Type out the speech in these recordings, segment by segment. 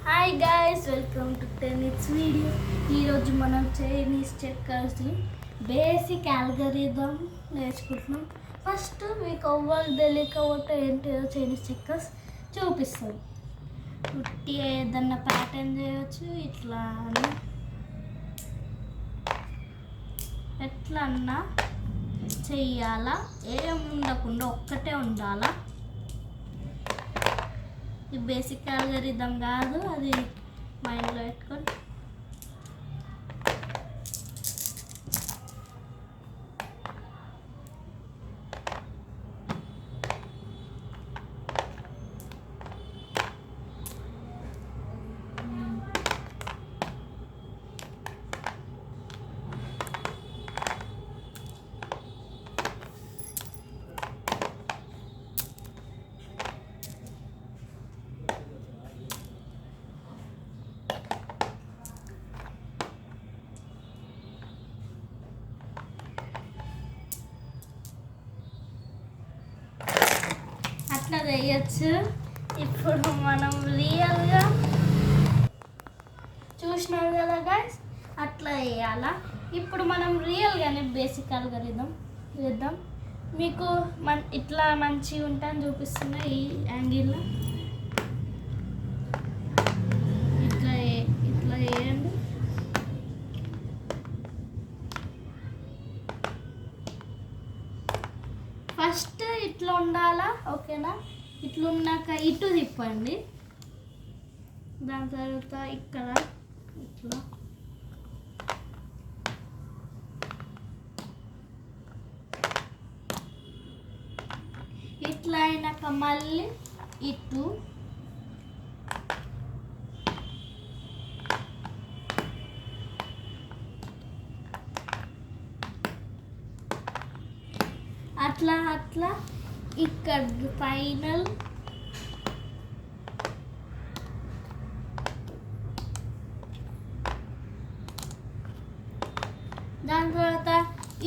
Hi guys, welcome to టెన్నిక్స్ video. ఈరోజు మనం చైనీస్ చెక్కర్స్ బేసిక్ ఆల్గరిథం నేర్చుకుంటున్నాం. ఫస్ట్ మీకు అవ్వాలి తెలియకపోతే ఏంటో చైనీస్ చెక్కర్స్ చూపిస్తాం. ఉట్టి ఏదన్నా ప్యాటర్న్ చేయవచ్చు, ఇట్లా అని ఎట్లన్నా చెయ్యాలా, ఏం ఉండకుండా ఒక్కటే ఉండాలా. ఈ బేసిక్ ఆల్గరిథం కాదు, అది మైండ్లో పెట్టుకొని అట్లా చేయొచ్చు. ఇప్పుడు మనం రియల్గా చూసినాం కదా గైస్, అట్లా వేయాలా. ఇప్పుడు మనం రియల్గానే బేసిక్ ఆల్గరిథం చేద్దాం. మీకు ఇట్లా మంచిగా ఉంటాయని చూపిస్తున్నా. ఈ యాంగిల్లో ఇట్లా ఇట్లా వేయండి. ఫస్ట్ ఇట్లా ఉండాలా, ఓకేనా? ఇట్లా ఉన్నాక ఇటు తిప్పండి. దాని తర్వాత ఇక్కడ ఇట్లా ఇట్లా అయినాక మళ్ళీ ఇటు అట్లా అట్లా ఇక్కడ ఫైనల్ దాని తర్వాత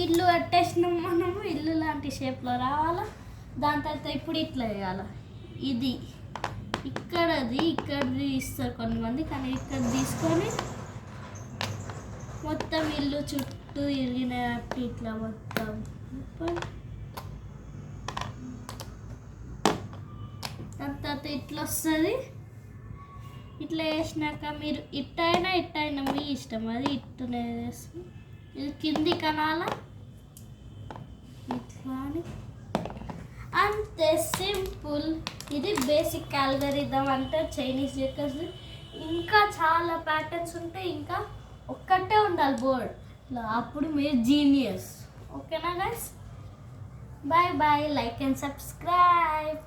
ఇల్లు కట్టేసినాం మనము. ఇల్లు లాంటి షేప్లో రావాలా. దాని తర్వాత ఇప్పుడు ఇట్లా వేయాలి. ఇది ఇక్కడది ఇస్తారు కొంతమంది, కానీ ఇక్కడ తీసుకొని మొత్తం ఇల్లు చుట్టూ ఇరిగినట్టు ఇట్లా మొత్తం దాని తర్వాత ఇట్లా వస్తుంది. ఇట్లా వేసినాక మీరు ఇట్టైనా మీ ఇష్టం, అది ఇట్టునే వేసి ఇది కింది కనాలా ఇట్లా అని. అంతే, సింపుల్. ఇది బేసిక్ ఆల్గరిథం అంటే చైనీస్ చెక్కర్స్. ఇంకా చాలా ప్యాటర్న్స్ ఉంటాయి, ఇంకా ఒక్కటే ఉండాలి బోర్డ్, అప్పుడు మీరు జీనియస్. ఓకేనా guys? Bye bye, like and subscribe.